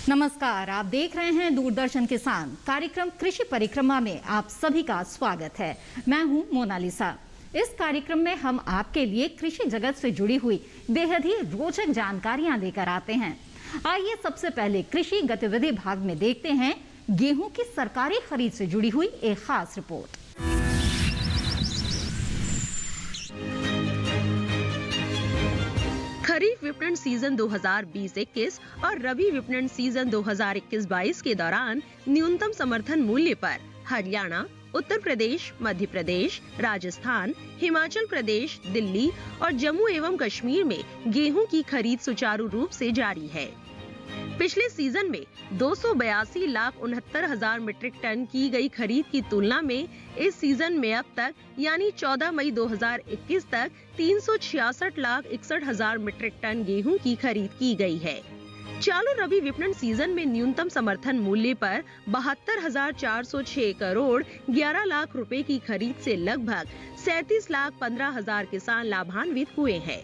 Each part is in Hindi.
नमस्कार, आप देख रहे हैं दूरदर्शन किसान कार्यक्रम कृषि परिक्रमा में आप सभी का स्वागत है। मैं हूं मोनालिसा। इस कार्यक्रम में हम आपके लिए कृषि जगत से जुड़ी हुई बेहद ही रोचक जानकारियां लेकर आते हैं। आइए सबसे पहले कृषि गतिविधि भाग में देखते हैं गेहूं की सरकारी खरीद से जुड़ी हुई एक खास रिपोर्ट। खरीफ विपणन सीजन 2020-21 और रबी विपणन सीजन 2021-22 के दौरान न्यूनतम समर्थन मूल्य पर हरियाणा, उत्तर प्रदेश, मध्य प्रदेश, राजस्थान, हिमाचल प्रदेश, दिल्ली और जम्मू एवं कश्मीर में गेहूं की खरीद सुचारू रूप से जारी है। पिछले सीजन में 282,69,000 मीट्रिक टन की गई खरीद की तुलना में इस सीजन में अब तक यानी 14 मई 2021 तक 366,61,000 मीट्रिक टन गेहूं की खरीद की गई है। चालू रबी विपणन सीजन में न्यूनतम समर्थन मूल्य पर 72,406 करोड़ 11 लाख रुपए की खरीद से लगभग 37,15,000 किसान लाभान्वित हुए हैं।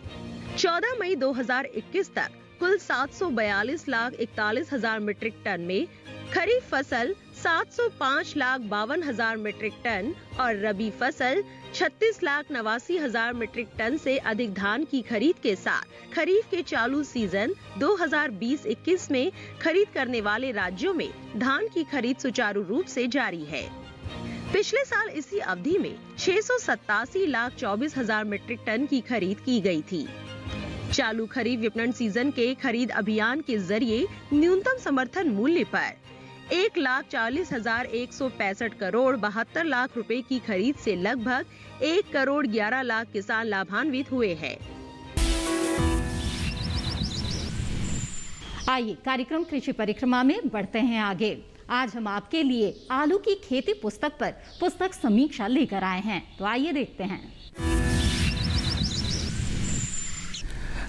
14 मई 2021 तक कुल 742,41,000 मीट्रिक टन में खरीफ फसल 705,52,000 मीट्रिक टन और रबी फसल 36,89,000 मीट्रिक टन से अधिक धान की खरीद के साथ खरीफ के चालू सीजन 2020-21 में खरीद करने वाले राज्यों में धान की खरीद सुचारू रूप से जारी है। पिछले साल इसी अवधि में 687,24,000 मीट्रिक टन की खरीद की गई थी। चालू खरीफ विपणन सीजन के खरीद अभियान के जरिए न्यूनतम समर्थन मूल्य पर 1,40,165 करोड़ 72 लाख रुपए की खरीद से लगभग 1 करोड़ 11 लाख किसान लाभान्वित हुए हैं। आइए कार्यक्रम कृषि परिक्रमा में बढ़ते हैं आगे। आज हम आपके लिए आलू की खेती पुस्तक पर पुस्तक समीक्षा लेकर आए हैं, तो आइए देखते हैं।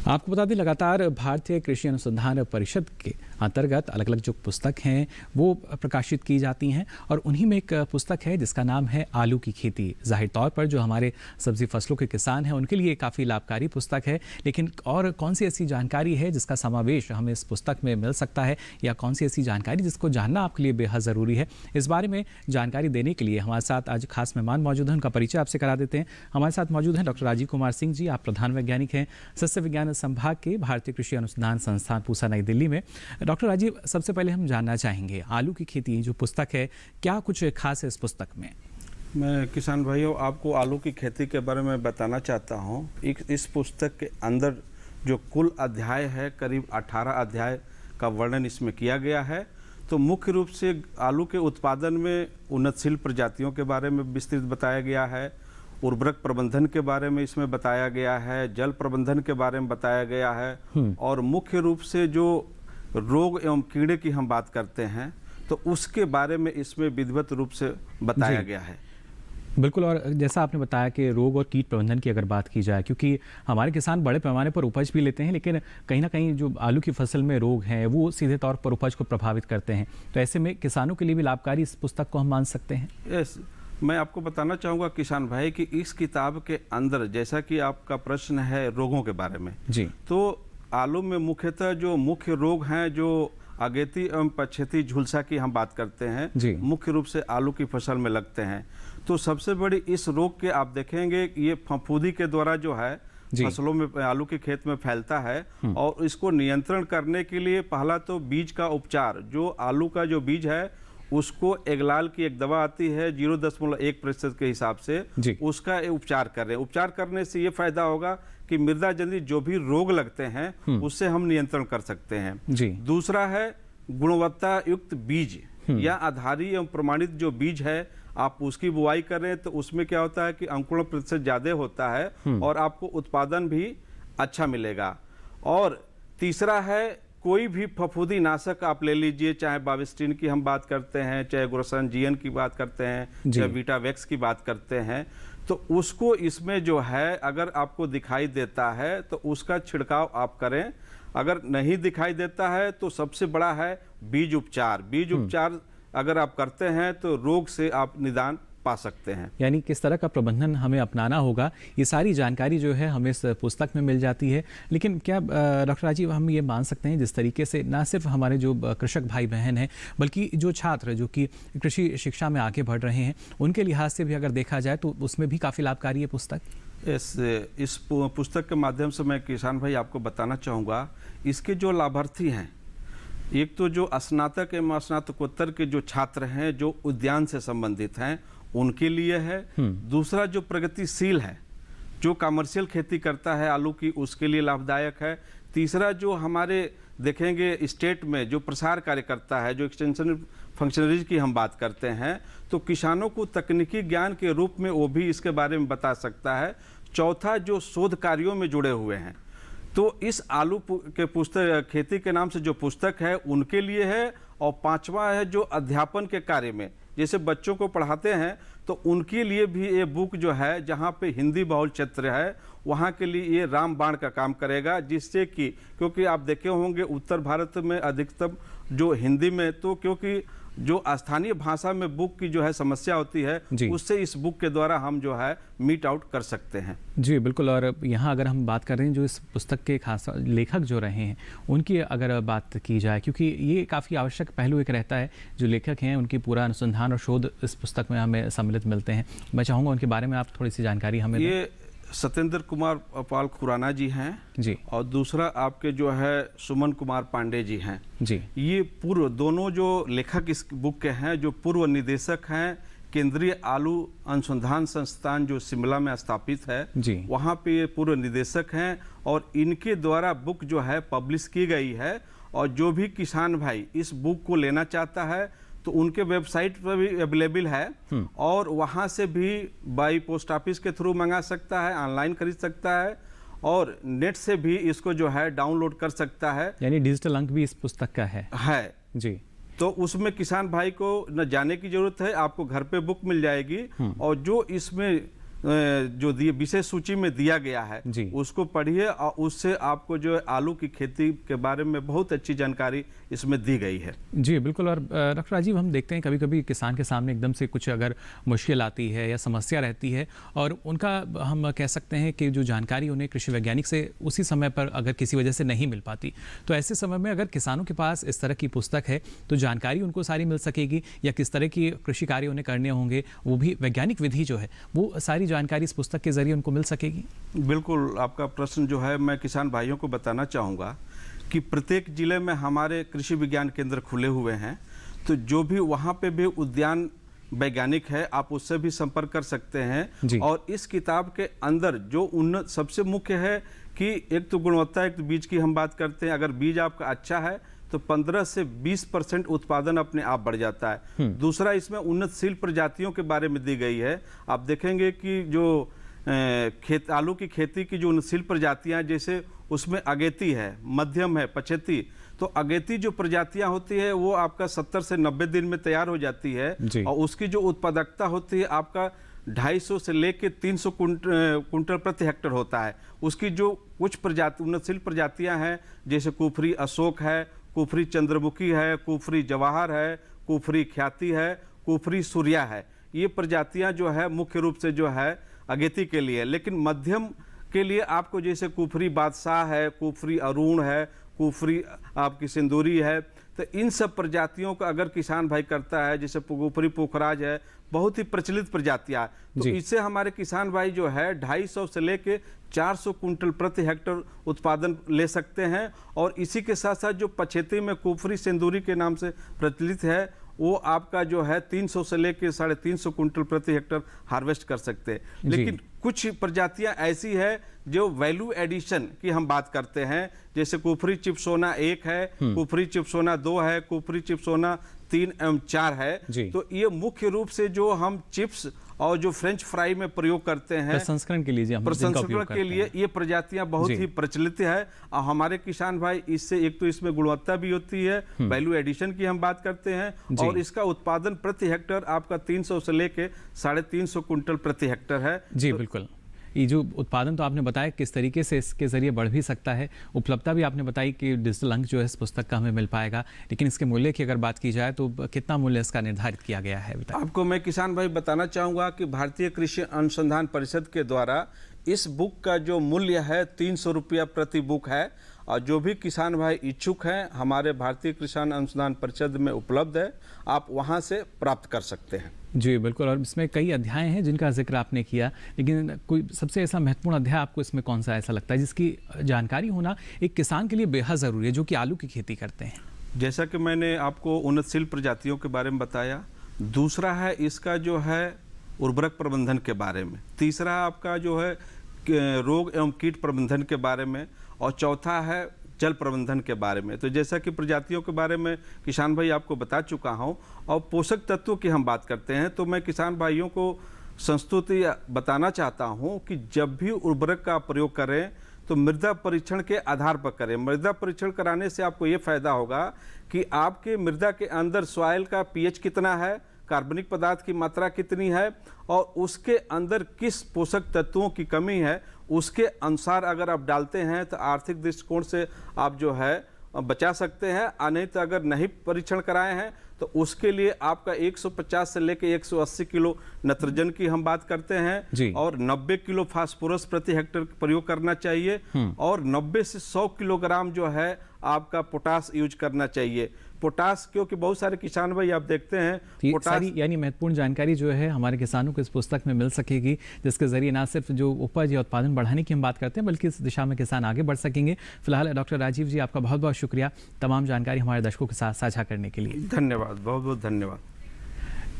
आपको बता दें, लगातार भारतीय कृषि अनुसंधान परिषद के अंतर्गत अलग अलग जो पुस्तक हैं वो प्रकाशित की जाती हैं और उन्हीं में एक पुस्तक है जिसका नाम है आलू की खेती। जाहिर तौर पर जो हमारे सब्जी फसलों के किसान हैं उनके लिए काफ़ी लाभकारी पुस्तक है, लेकिन और कौन सी ऐसी जानकारी है जिसका समावेश हमें इस पुस्तक में मिल सकता है या कौन सी ऐसी जानकारी जिसको जानना आपके लिए बेहद ज़रूरी है, इस बारे में जानकारी देने के लिए हमारे साथ आज खास मेहमान मौजूद हैं। उनका परिचय आपसे करा देते हैं। हमारे साथ मौजूद हैं डॉक्टर राजीव कुमार सिंह जी। आप प्रधान वैज्ञानिक हैं सस्य विज्ञान संभाग के भारतीय कृषि अनुसंधान संस्थान पूसा नई दिल्ली में। डॉक्टर राजीव, सबसे पहले हम जानना चाहेंगे आलू की खेती जो पुस्तक है, क्या कुछ खास है इस पुस्तक में? मैं किसान भाइयों आपको आलू की खेती के बारे में बताना चाहता हूँ। इस पुस्तक के अंदर जो कुल अध्याय है करीब 18 अध्याय का वर्णन इसमें किया गया है। तो मुख्य रूप से आलू के उत्पादन में उन्नतशील प्रजातियों के बारे में विस्तृत बताया गया है, उर्वरक प्रबंधन के बारे में इसमें बताया गया है, जल प्रबंधन के बारे में बताया गया है और मुख्य रूप से जो रोग एवं कीड़े की हम बात करते हैं तो उसके बारे में इसमें विधिवत रूप से बताया गया है। बिल्कुल, और जैसा आपने बताया कि रोग और कीट प्रबंधन की अगर बात की जाए, क्योंकि हमारे किसान बड़े पैमाने पर उपज भी लेते हैं लेकिन कहीं ना कहीं जो आलू की फसल में रोग हैं वो सीधे तौर पर उपज को प्रभावित करते हैं, तो ऐसे में किसानों के लिए भी लाभकारी इस पुस्तक को हम मान सकते हैं। यस, मैं आपको बताना चाहूँगा किसान भाई कि इस किताब के अंदर जैसा कि आपका प्रश्न है रोगों के बारे में जी, तो आलू में मुख्यतः जो मुख्य रोग हैं जो अगेती एवं पछेती झुलसा की हम बात करते हैं, मुख्य रूप से आलू की फसल में लगते हैं। तो सबसे बड़ी इस रोग के आप देखेंगे ये फफूंदी के द्वारा जो है फसलों में आलू के खेत में फैलता है और इसको नियंत्रण करने के लिए पहला तो बीज का उपचार, जो आलू का जो बीज है उसको एगलाल की एक दवा आती है 0.1% के हिसाब से, उसका उपचार कर रहे हैं। उपचार करने से ये फायदा होगा कि मृदा जनित जो भी रोग लगते हैं उससे हम नियंत्रण कर सकते हैं। दूसरा है गुणवत्ता युक्त बीज या आधारी एवं प्रमाणित जो बीज है आप उसकी बुआई करें तो उसमें क्या होता है कि अंकुरण प्रतिशत ज्यादा होता है और आपको उत्पादन भी अच्छा मिलेगा। और तीसरा है कोई भी फफूंदी नाशक आप ले लीजिए, चाहे बाविस्टिन की हम बात करते हैं, चाहे ग्रोसनजियन की बात करते हैं, चाहे वीटावेक्स की बात करते हैं, तो उसको इसमें जो है अगर आपको दिखाई देता है तो उसका छिड़काव आप करें। अगर नहीं दिखाई देता है तो सबसे बड़ा है बीज उपचार। बीज उपचार अगर आप करते हैं तो रोग से आप निदान पा सकते हैं। यानी किस तरह का प्रबंधन हमें अपनाना होगा, ये सारी जानकारी जो है हमें इस पुस्तक में मिल जाती है। लेकिन क्या डॉक्टर राजीव हम ये मान सकते हैं जिस तरीके से ना सिर्फ हमारे जो कृषक भाई बहन हैं बल्कि जो छात्र जो कि कृषि शिक्षा में आगे बढ़ रहे हैं उनके लिहाज से भी अगर देखा जाए तो उसमें भी काफ़ी लाभकारी है पुस्तक। इस पुस्तक के माध्यम से मैं किसान भाई आपको बताना चाहूँगा, इसके जो लाभार्थी हैं, एक तो जो स्नातक एवं स्नातकोत्तर के जो छात्र हैं जो उद्यान से संबंधित हैं उनके लिए है। दूसरा जो प्रगतिशील है, जो कमर्शियल खेती करता है आलू की, उसके लिए लाभदायक है। तीसरा जो हमारे देखेंगे स्टेट में जो प्रसार कार्य करता है, जो एक्सटेंशन फंक्शनरीज की हम बात करते हैं, तो किसानों को तकनीकी ज्ञान के रूप में वो भी इसके बारे में बता सकता है। चौथा जो शोध कार्यों में जुड़े हुए हैं, तो इस आलू के पुस्तक खेती के नाम से जो पुस्तक है उनके लिए है। और पांचवा है जो अध्यापन के कार्य में, जैसे बच्चों को पढ़ाते हैं तो उनके लिए भी ये बुक जो है, जहाँ पे हिंदी बहुल क्षेत्र है वहाँ के लिए ये रामबाण का काम करेगा। जिससे कि क्योंकि आप देखे होंगे उत्तर भारत में अधिकतम जो हिंदी में, तो क्योंकि जो स्थानीय भाषा में बुक की जो है समस्या होती है, उससे इस बुक के द्वारा हम जो है मीट आउट कर सकते हैं। जी बिल्कुल। और यहाँ अगर हम बात कर रहे हैं जो इस पुस्तक के खास लेखक जो रहे हैं उनकी अगर बात की जाए, क्योंकि ये काफ़ी आवश्यक पहलू एक रहता है, जो लेखक हैं उनकी पूरा अनुसंधान और शोध इस पुस्तक में हमें सम्मिलित मिलते हैं। मैं चाहूँगा उनके बारे में आप थोड़ी सी जानकारी हमें ये सत्येंद्र कुमार पाल खुराना जी हैं जी, और दूसरा आपके जो है सुमन कुमार पांडे जी हैं जी। ये पूर्व दोनों जो लेखक इस बुक के हैं, जो पूर्व निदेशक हैं केंद्रीय आलू अनुसंधान संस्थान जो शिमला में स्थापित है जी, वहाँ पे ये पूर्व निदेशक हैं और इनके द्वारा बुक जो है पब्लिश की गई है। और जो भी किसान भाई इस बुक को लेना चाहता है तो उनके वेबसाइट पर भी अवेलेबल है और वहाँ से भी बाई पोस्ट ऑफिस के थ्रू मंगा सकता है, ऑनलाइन खरीद सकता है और नेट से भी इसको जो है डाउनलोड कर सकता है। यानी डिजिटल अंक भी इस पुस्तक का है जी। तो उसमें किसान भाई को न जाने की जरूरत है, आपको घर पे बुक मिल जाएगी और जो इसमें जो विशेष सूची में दिया गया है उसको पढ़िए और उससे आपको जो आलू की खेती के बारे में बहुत अच्छी जानकारी इसमें दी गई है। जी बिल्कुल। और डॉक्टर राजीव हम देखते हैं कभी कभी किसान के सामने एकदम से कुछ अगर मुश्किल आती है या समस्या रहती है और उनका हम कह सकते हैं कि जो जानकारी उन्हें कृषि वैज्ञानिक से उसी समय पर अगर किसी वजह से नहीं मिल पाती, तो ऐसे समय में अगर किसानों के पास इस तरह की पुस्तक है तो जानकारी उनको सारी मिल सकेगी, या किस तरह की कृषि कार्य उन्हें करने होंगे वो भी वैज्ञानिक विधि जो है वो सारी जानकारी इस पुस्तक के जरिए उनको मिल सकेगी। बिल्कुल, आपका प्रश्न जो है मैं किसान भाइयों को बताना चाहूँगा कि प्रत्येक जिले में हमारे कृषि विज्ञान केंद्र खुले हुए हैं, तो जो भी वहाँ पे भी उद्यान वैज्ञानिक है आप उससे भी संपर्क कर सकते हैं। और इस किताब के अंदर जो उन्नत सबसे मुख्य है कि एक तो गुणवत्ता, एक तो बीज की हम बात करते हैं। अगर बीज आपका अच्छा है तो 15 से 20% उत्पादन अपने आप बढ़ जाता है। दूसरा इसमें उन्नतशील प्रजातियों के बारे में दी गई है। आप देखेंगे कि जो आलू की खेती की जो उन्नतशील प्रजातियां, जैसे उसमें अगेती है, मध्यम है, पछेती, तो अगेती जो प्रजातियां होती है वो आपका 70 से 90 दिन में तैयार हो जाती है और उसकी जो उत्पादकता होती है आपका 250 से लेके 300 कुंटल प्रति हेक्टेयर होता है। उसकी जो कुछ प्रजाति उन्नतशील प्रजातियां हैं जैसे कुफरी अशोक है, कुफरी चंद्रमुखी है, कुफरी जवाहर है, कुफरी ख्याति है, कुफरी सूर्या है, ये प्रजातियां जो है मुख्य रूप से जो है अगेती के लिए। लेकिन मध्यम के लिए आपको जैसे कुफरी बादशाह है, कुफरी अरुण है, कुफरी आपकी सिंदूरी है, तो इन सब प्रजातियों का अगर किसान भाई करता है, जैसे कुफरी पोखराज है, बहुत ही प्रचलित प्रजातियां, तो इससे हमारे किसान भाई जो है 250 से लेके 400 कुंटल प्रति हेक्टेयर उत्पादन ले सकते हैं। और इसी के साथ साथ जो पछेती में कुफरी सिंदूरी के नाम से प्रचलित है वो आपका जो है 300 से लेके 350 कुंटल प्रति हेक्टेयर हार्वेस्ट कर सकते हैं। लेकिन कुछ प्रजातियां ऐसी है जो वैल्यू एडिशन की हम बात करते हैं, जैसे कुफरी चिपसोना 1 है, कुफरी चिपसोना 2 है, कुफरी चिपसोना 3 एवं 4 है। तो ये मुख्य रूप से जो हम चिप्स और जो फ्रेंच फ्राई में प्रयोग करते हैं प्रसंस्करण के लिए, प्रसंस्करण के लिए ये प्रजातियां बहुत ही प्रचलित है। और हमारे किसान भाई इससे एक तो इसमें गुणवत्ता भी होती है, वैल्यू एडिशन की हम बात करते हैं, और इसका उत्पादन प्रति हेक्टेयर आपका 300 से लेके 350 कुंटल प्रति हेक्टेयर है। जी बिल्कुल। ये जो उत्पादन तो आपने बताया किस तरीके से इसके ज़रिए बढ़ भी सकता है, उपलब्धता भी आपने बताई कि डिजिटल अंक जो है इस पुस्तक का हमें मिल पाएगा, लेकिन इसके मूल्य की अगर बात की जाए तो कितना मूल्य इसका निर्धारित किया गया है? आपको मैं किसान भाई बताना चाहूँगा कि भारतीय कृषि अनुसंधान परिषद के द्वारा इस बुक का जो मूल्य है 300 रुपया प्रति बुक है, और जो भी किसान भाई इच्छुक हैं हमारे भारतीय किसान अनुसंधान परिषद में उपलब्ध है, आप वहां से प्राप्त कर सकते हैं। जी बिल्कुल, और इसमें कई अध्याय हैं जिनका जिक्र आपने किया, लेकिन कोई सबसे ऐसा महत्वपूर्ण अध्याय आपको इसमें कौन सा ऐसा लगता है जिसकी जानकारी होना एक किसान के लिए बेहद ज़रूरी है जो कि आलू की खेती करते हैं? जैसा कि मैंने आपको उन्नतशील प्रजातियों के बारे में बताया, दूसरा है इसका जो है उर्वरक प्रबंधन के बारे में, तीसरा आपका जो है रोग एवं कीट प्रबंधन के बारे में, और चौथा है जल प्रबंधन के बारे में। तो जैसा कि प्रजातियों के बारे में किसान भाई आपको बता चुका हूं, और पोषक तत्वों की हम बात करते हैं तो मैं किसान भाइयों को संस्तुति बताना चाहता हूं कि जब भी उर्वरक का प्रयोग करें तो मृदा परीक्षण के आधार पर करें। मृदा परीक्षण कराने से आपको ये फायदा होगा कि आपके मृदा के अंदर सॉइल का पीएच कितना है, कार्बनिक पदार्थ की मात्रा कितनी है, और उसके अंदर किस पोषक तत्वों की कमी है, उसके अनुसार अगर आप डालते हैं तो आर्थिक दृष्टिकोण से आप जो है बचा सकते हैं। नहीं तो अगर नहीं परीक्षण कराए हैं तो उसके लिए आपका 150 से लेकर 180 किलो नत्रजन की हम बात करते हैं, और 90 किलो फास्फोरस प्रति हेक्टेयर प्रयोग करना चाहिए, और 90 से 100 किलोग्राम जो है आपका पोटास यूज करना चाहिए। पोटास, क्योंकि बहुत सारे किसान भाई आप देखते हैं पोटास, सारी यानी महत्वपूर्ण जानकारी जो है हमारे किसानों को इस पुस्तक में मिल सकेगी, जिसके जरिए ना सिर्फ जो उपज या उत्पादन बढ़ाने की हम बात करते हैं बल्कि इस दिशा में किसान आगे बढ़ सकेंगे। फिलहाल डॉक्टर राजीव जी, आपका बहुत बहुत शुक्रिया तमाम जानकारी हमारे दर्शकों के साथ साझा करने के लिए। धन्यवाद, बहुत बहुत धन्यवाद।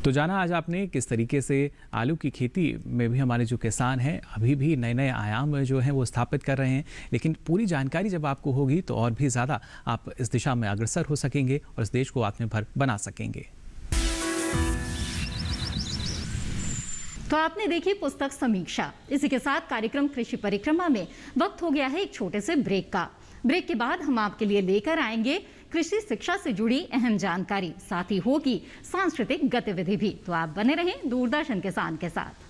तो जाना आज आपने किस तरीके से आलू की खेती में भी हमारे जो किसान हैं अभी भी नए नए आयाम जो हैं वो स्थापित कर रहे हैं, लेकिन पूरी जानकारी जब आपको होगी तो और भी ज़्यादा आप इस दिशा में अग्रसर हो सकेंगे और इस देश को आत्मनिर्भर बना सकेंगे। तो आपने देखी पुस्तक समीक्षा। इसी के साथ कार्यक्रम कृषि परिक्रमा में वक्त हो गया है एक छोटे से ब्रेक का। ब्रेक के बाद हम आपके लिए लेकर आएंगे कृषि शिक्षा से जुड़ी अहम जानकारी, साथ ही होगी सांस्कृतिक गतिविधि भी। तो आप बने रहें दूरदर्शन किसान के साथ।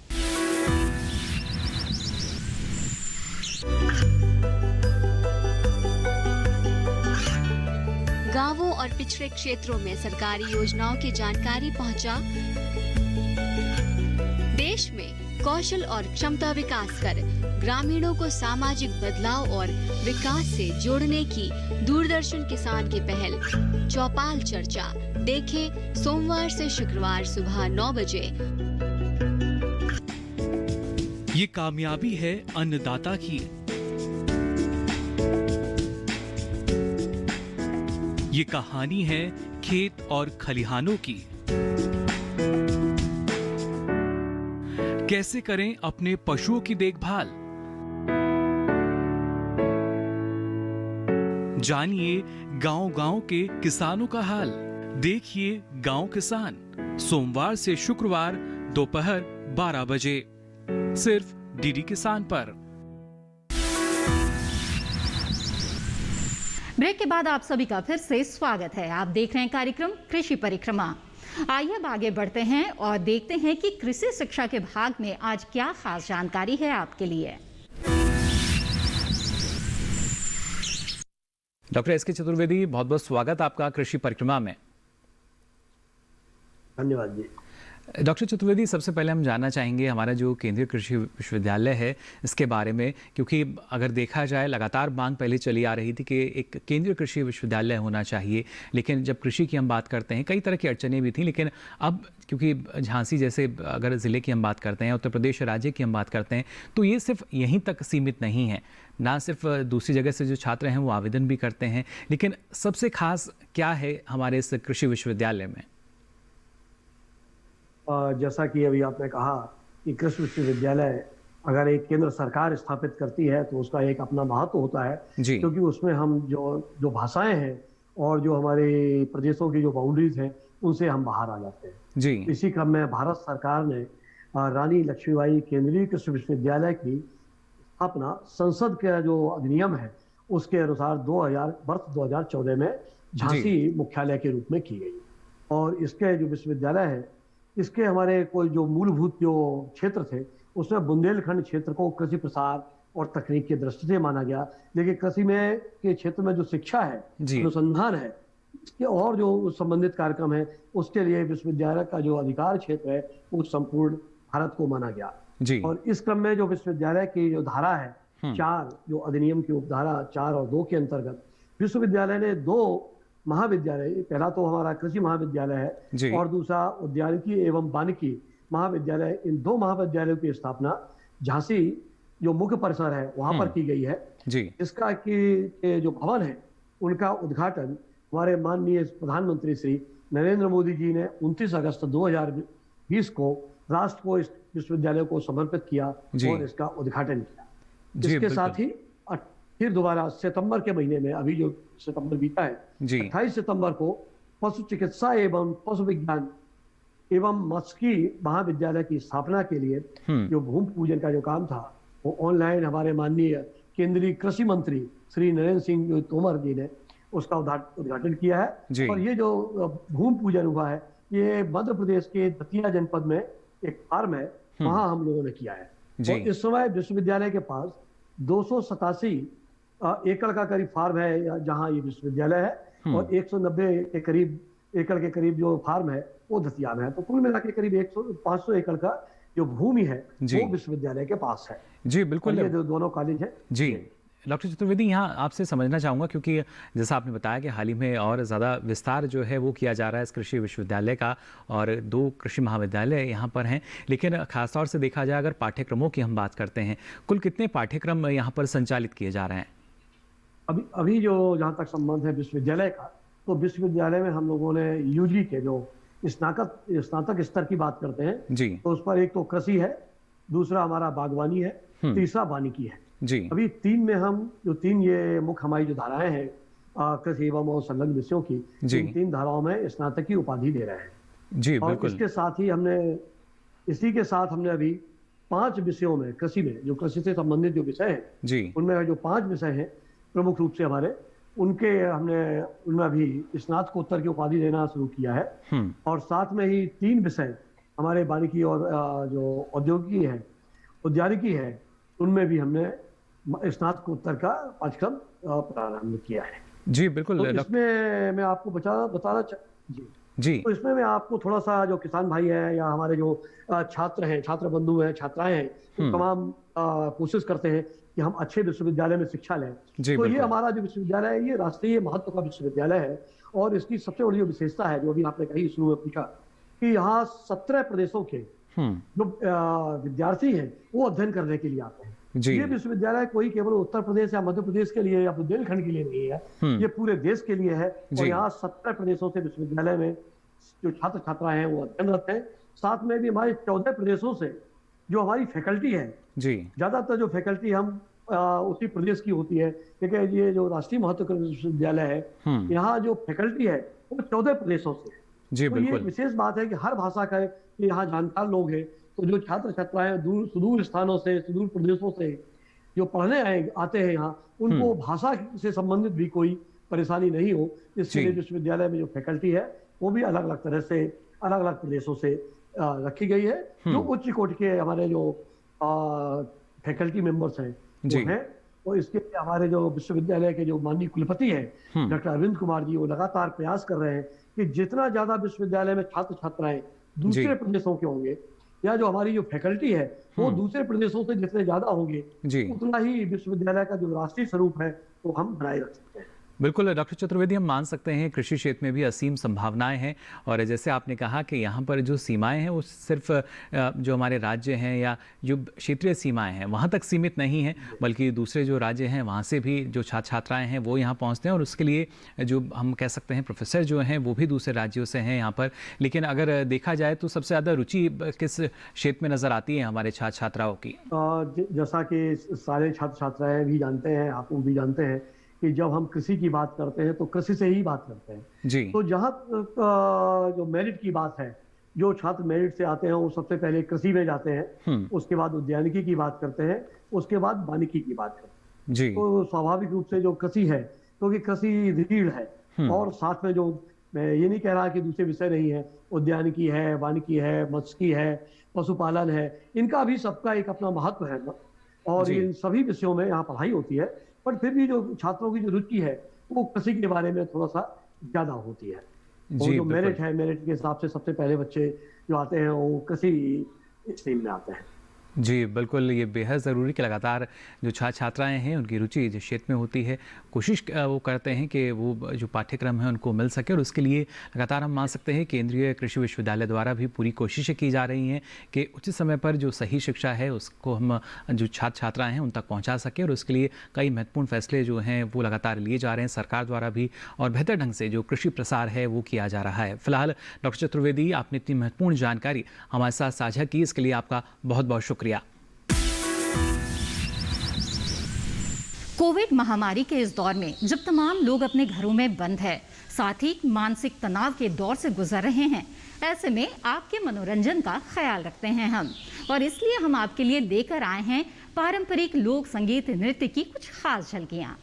गांवों और पिछड़े क्षेत्रों में सरकारी योजनाओं की जानकारी पहुंचा। देश में कौशल और क्षमता विकास कर ग्रामीणों को सामाजिक बदलाव और विकास से जोड़ने की दूरदर्शन किसान की पहल चौपाल चर्चा देखें सोमवार से शुक्रवार सुबह 9 बजे। ये कामयाबी है अन्नदाता की, ये कहानी है खेत और खलिहानों की। कैसे करें अपने पशुओं की देखभाल, जानिए गांव-गांव के किसानों का हाल। देखिए गांव किसान सोमवार से शुक्रवार दोपहर 12 बजे सिर्फ डीडी किसान पर। ब्रेक के बाद आप सभी का फिर से स्वागत है। आप देख रहे हैं कार्यक्रम कृषि परिक्रमा। आइए अब आगे बढ़ते हैं और देखते हैं कि कृषि शिक्षा के भाग में आज क्या खास जानकारी है आपके लिए। डॉक्टर एस के चतुर्वेदी, बहुत बहुत स्वागत आपका कृषि परिक्रमा में। धन्यवाद जी। डॉक्टर चतुर्वेदी, सबसे पहले हम जानना चाहेंगे हमारा जो केंद्रीय कृषि विश्वविद्यालय है इसके बारे में, क्योंकि अगर देखा जाए लगातार मांग पहले चली आ रही थी कि एक केंद्रीय कृषि विश्वविद्यालय होना चाहिए, लेकिन जब कृषि की हम बात करते हैं कई तरह की अड़चनें भी थी, लेकिन अब क्योंकि झांसी जैसे अगर ज़िले की हम बात करते हैं, उत्तर प्रदेश राज्य की हम बात करते हैं, तो ये सिर्फ यहीं तक सीमित नहीं है। ना सिर्फ दूसरी जगह से जो छात्र हैं वो आवेदन भी करते हैं, लेकिन सबसे खास क्या है हमारे इस कृषि विश्वविद्यालय में? जैसा कि अभी आपने कहा कि कृषि विश्वविद्यालय अगर एक केंद्र सरकार स्थापित करती है तो उसका एक अपना महत्व होता है, क्योंकि उसमें हम जो भाषाएं हैं और जो हमारे प्रदेशों की जो बाउंड्रीज हैं उनसे हम बाहर आ जाते हैं जी। इसी क्रम में भारत सरकार ने रानी लक्ष्मीबाई केंद्रीय कृषि विश्वविद्यालय की स्थापना संसद का जो अधिनियम है उसके अनुसार वर्ष 2014 में झांसी मुख्यालय के रूप में की गई। और इसके जो विश्वविद्यालय है इसके हमारे कोई जो मूलभूत जो क्षेत्र थे उसमें बुंदेलखंड क्षेत्र को कृषि प्रसार और तकनीक की दृष्टि से माना गया। लेकिन कृषि में के क्षेत्र में जो शिक्षा है, अनुसंधान है, इसके और जो संबंधित कार्यक्रम है, उसके लिए विश्वविद्यालय का जो अधिकार क्षेत्र है वो संपूर्ण भारत को माना गया। और इस क्रम में जो विश्वविद्यालय की जो धारा है 4, जो अधिनियम की उपधारा 4 और 2 के अंतर्गत विश्वविद्यालय ने 2 महाविद्यालय, पहला तो हमारा कृषि महाविद्यालय है और दूसरा उद्यानिकी एवं वानिकी महाविद्यालय, इन 2 महाविद्यालयों की स्थापना झांसी जो मुख्य परिसर है वहां पर की गई है। इसका की जो भवन है उनका उद्घाटन हमारे माननीय प्रधानमंत्री श्री नरेंद्र मोदी जी ने 29 अगस्त 2020 को राष्ट्र को इस विश्वविद्यालय को समर्पित किया और इसका उद्घाटन किया। इसके साथ ही फिर दोबारा सितंबर के महीने में, अभी जो सितंबर बीता है, 28 सितंबर को पशु चिकित्सा एवं पशु विज्ञान एवं मत्स्यिकी महाविद्यालय की स्थापना के लिए जो भूमि पूजन का जो काम था वो ऑनलाइन हमारे माननीय केंद्रीय कृषि मंत्री श्री नरेंद्र सिंह तोमर जी ने उसका उद्घाटन किया है। और ये जो भूमि पूजन हुआ है ये मध्य प्रदेश के दतिया जनपद में एक फार्म है, वहां हम लोगों ने किया है। और इस समय विश्वविद्यालय के पास 287 एकड़ का करीब फार्म है जहां ये विश्वविद्यालय है, और 190 के करीब एकड़ के करीब जो फार्म है वो दतिया में है। तो कुल मिला के करीब 500 एकड़ का जो भूमि है वो विश्वविद्यालय के पास है। जी बिल्कुल, ये जो दोनों कॉलेज है। जी डॉक्टर चतुर्वेदी, यहाँ आपसे समझना चाहूँगा, क्योंकि जैसा आपने बताया कि हाल ही में और ज़्यादा विस्तार जो है वो किया जा रहा है इस कृषि विश्वविद्यालय का, और 2 कृषि महाविद्यालय यहाँ पर हैं। लेकिन खासतौर से देखा जाए अगर पाठ्यक्रमों की हम बात करते हैं, कुल कितने पाठ्यक्रम यहाँ पर संचालित किए जा रहे हैं? अभी जो जहाँ तक संबंध है विश्वविद्यालय का, तो विश्वविद्यालय में हम लोगों ने यूजी के जो स्नातक स्तर की बात करते हैं तो उस पर एक तो कृषि है, दूसरा हमारा बागवानी है, तीसरा वानिकी है। अभी 3 में हम जो 3 ये मुख्य हमारी जो धाराएं हैं कृषि एवं और संलग्न विषयों की, इन 3 धाराओं में स्नातक की उपाधि दे रहे हैं। और इसके साथ ही इसी के साथ हमने अभी 5 विषयों में कृषि में, जो कृषि से संबंधित जो विषय हैं उनमें जो 5 विषय हैं प्रमुख रूप से हमारे, उनमें अभी स्नातकोत्तर की उपाधि देना शुरू किया है। और साथ में ही 3 विषय हमारे वानिकी और जो औद्योगिकी है, उद्यानिकी है, उनमें भी हमने स्नातकोत्तर का पाठ्यक्रम प्रारंभ किया है। जी बिल्कुल। तो इसमें मैं आपको बताना तो इसमें मैं आपको थोड़ा सा, जो किसान भाई है या हमारे जो छात्र हैं, छात्र बंधु हैं, छात्राएं हैं, तो तमाम कोशिश करते हैं कि हम अच्छे विश्वविद्यालय में शिक्षा लें। तो ये हमारा जो विश्वविद्यालय है ये राष्ट्रीय महत्व का विश्वविद्यालय है, और इसकी सबसे बड़ी जो विशेषता है, जो अभी आपने कही शुरू में पूछा, कि यहाँ 17 प्रदेशों के जो विद्यार्थी हैं वो अध्ययन करने के लिए आते हैं। ये विश्वविद्यालय कोई केवल उत्तर प्रदेश या मध्य प्रदेश के लिए या बुंदेलखंड के लिए नहीं है, ये पूरे देश के लिए है। और यहाँ 17 प्रदेशों से विश्वविद्यालय में जो छात्र छात्राएं हैं वो अध्ययनरत हैं। साथ में भी हमारे 14 प्रदेशों से जो हमारी फैकल्टी है, ज्यादातर जो फैकल्टी हम उसी प्रदेश की होती है, क्योंकि ये जो राष्ट्रीय महत्व का विश्वविद्यालय है, यहाँ जो फैकल्टी है वो 14 प्रदेशों से है। तो ये विशेष बात है कि हर भाषा का यहाँ जानकार लोग हैं। तो जो छात्र छात्राएं सुदूर स्थानों से, सुदूर प्रदेशों से जो पढ़ने आते हैं यहाँ, उनको भाषा से संबंधित भी कोई परेशानी नहीं हो, इसलिए विश्वविद्यालय में जो फैकल्टी है वो भी अलग अलग तरह से, अलग अलग प्रदेशों से रखी गई है। जो उच्च कोटि के हमारे जो फैकल्टी मेंबर्स हैं वो हैं। और इसके लिए हमारे जो विश्वविद्यालय के जो माननीय कुलपति हैं डॉक्टर अरविंद कुमार जी, वो लगातार प्रयास कर रहे हैं कि जितना ज्यादा विश्वविद्यालय में छात्र छात्राएं दूसरे प्रदेशों के होंगे, या जो हमारी जो फैकल्टी है वो दूसरे प्रदेशों से जितने ज्यादा होंगे, उतना ही विश्वविद्यालय का जो राष्ट्रीय स्वरूप है वो हम बनाए रख सकते हैं। बिल्कुल डॉक्टर चतुर्वेदी, हम मान सकते हैं कृषि क्षेत्र में भी असीम संभावनाएं हैं, और जैसे आपने कहा कि यहाँ पर जो सीमाएं हैं वो सिर्फ जो हमारे राज्य हैं या जो क्षेत्रीय सीमाएं हैं वहाँ तक सीमित नहीं हैं, बल्कि दूसरे जो राज्य हैं वहाँ से भी जो छात्र छात्राएं हैं वो यहाँ पहुँचते हैं, और उसके लिए जो हम कह सकते हैं प्रोफेसर जो हैं वो भी दूसरे राज्यों से हैं यहाँ पर। लेकिन अगर देखा जाए तो सबसे ज़्यादा रुचि किस क्षेत्र में नज़र आती है हमारे छात्र छात्राओं की? जैसा कि सारे छात्र छात्राएं भी जानते हैं, आप भी जानते हैं कि जब हम कृषि की बात करते हैं तो कृषि से ही बात करते हैं। तो जहाँ जो मेरिट की बात है, जो छात्र मेरिट से आते हैं वो सबसे पहले कृषि में जाते हैं, उसके बाद उद्यानिकी की बात करते हैं, उसके बाद वानिकी की बात करते हैं। तो स्वाभाविक रूप से जो कृषि है, क्योंकि कृषि रीढ़ है, और साथ में जो मैं ये नहीं कह रहा कि दूसरे विषय नहीं है, उद्यानिकी है, वानिकी है, मत्स्यिकी है, पशुपालन है, इनका भी सबका एक अपना महत्व है और इन सभी विषयों में यहाँ पढ़ाई होती है। पर फिर भी जो छात्रों की जो रुचि है वो कृषि के बारे में थोड़ा सा ज्यादा होती है। और जो मेरिट है, मेरिट के हिसाब से सबसे पहले बच्चे जो आते हैं वो कृषि स्ट्रीम में आते हैं। जी बिल्कुल, ये बेहद ज़रूरी कि लगातार जो छात्र छात्राएँ हैं उनकी रुचि जिस क्षेत्र में होती है, कोशिश वो करते हैं कि वो जो पाठ्यक्रम है उनको मिल सके, और उसके लिए लगातार हम मान सकते हैं केंद्रीय कृषि विश्वविद्यालय द्वारा भी पूरी कोशिशें की जा रही हैं कि उचित समय पर जो सही शिक्षा है उसको हम जो छात्र छात्राएँ हैं उन तक पहुँचा सकें, और उसके लिए कई महत्वपूर्ण फैसले जो हैं वो लगातार लिए जा रहे हैं सरकार द्वारा भी, और बेहतर ढंग से जो कृषि प्रसार है वो किया जा रहा है। फिलहाल डॉक्टर चतुर्वेदी, आपने इतनी महत्वपूर्ण जानकारी हमारे साथ साझा की, इसके लिए आपका बहुत बहुत शुक्रिया। कोविड महामारी के इस दौर में जब तमाम लोग अपने घरों में बंद हैं, साथ ही मानसिक तनाव के दौर से गुजर रहे हैं, ऐसे में आपके मनोरंजन का ख्याल रखते हैं हम, और इसलिए हम आपके लिए लेकर आए हैं पारंपरिक लोक संगीत नृत्य की कुछ खास झलकियां।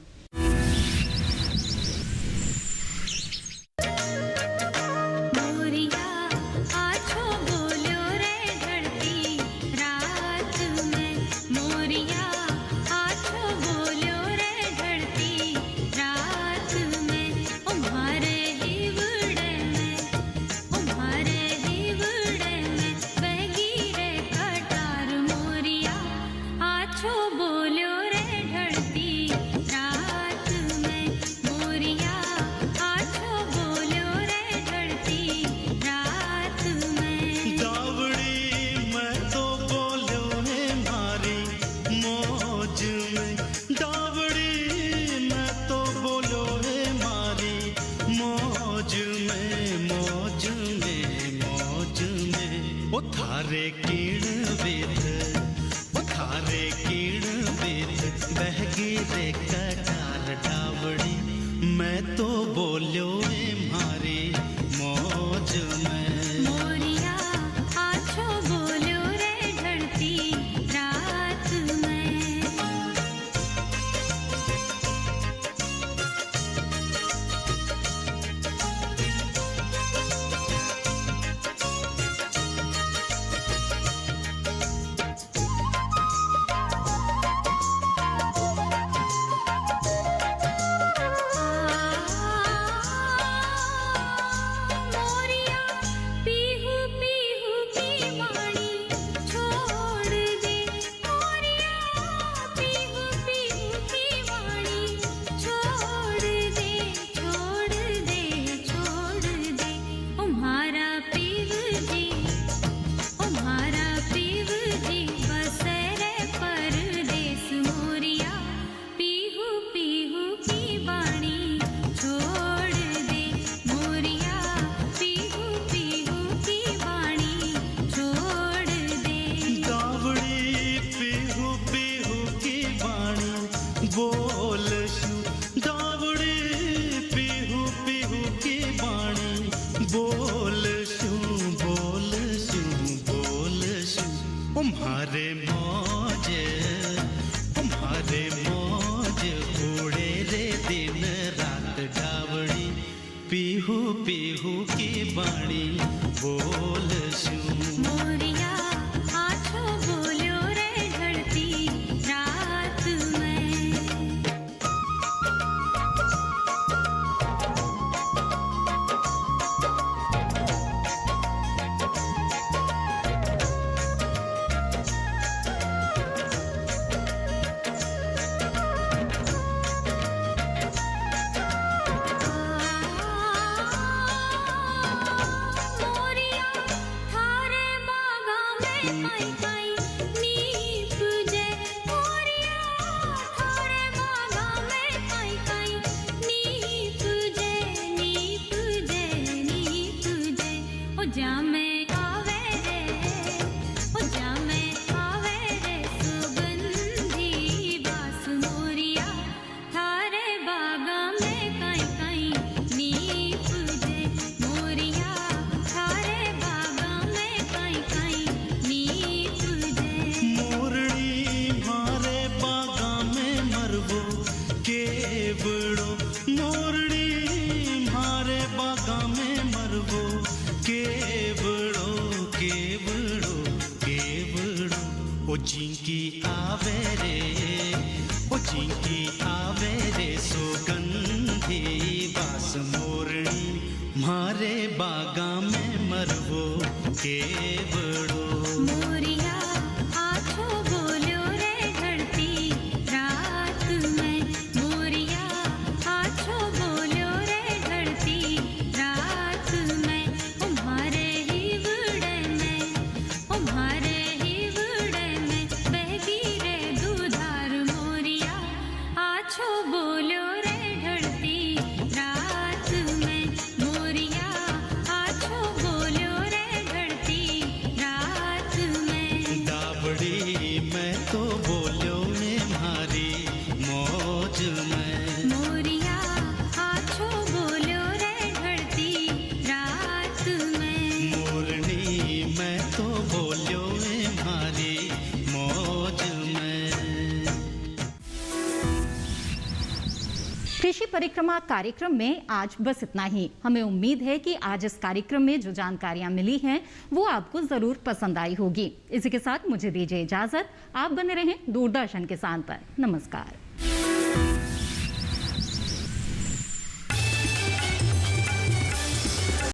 झिंकी आवे रे, ओ झिंकी आवे रे, सुगंधी बास मोरनी मारे बागा में मरवो के बड़ो। मोरिया आठो बोलो रे घड़ती रात में, मोरिया आठो बोलो रे घड़ती रात में, तुम्हारे ही बुड़े में, तुम्हारे ही बुड़े में बहगी रे दूधार। मोरिया आठो बोलो रे घड़ती रात में, मोरिया आठो बोलो रे घड़ती रात में। दाबड़ी मैं तो बोलो में मारी मौज में, मोरिया आठो बोलो रे घड़ती रात में। मोरनी मैं तो बोलो में मारी मौज में। कृषि परिक्रमा कार्यक्रम में आज बस इतना ही। हमें उम्मीद है कि आज इस कार्यक्रम में जो जानकारियां मिली हैं वो आपको जरूर पसंद आई होगी। इसी के साथ मुझे दीजिए इजाजत। आप बने रहें दूरदर्शन किसान पर। नमस्कार।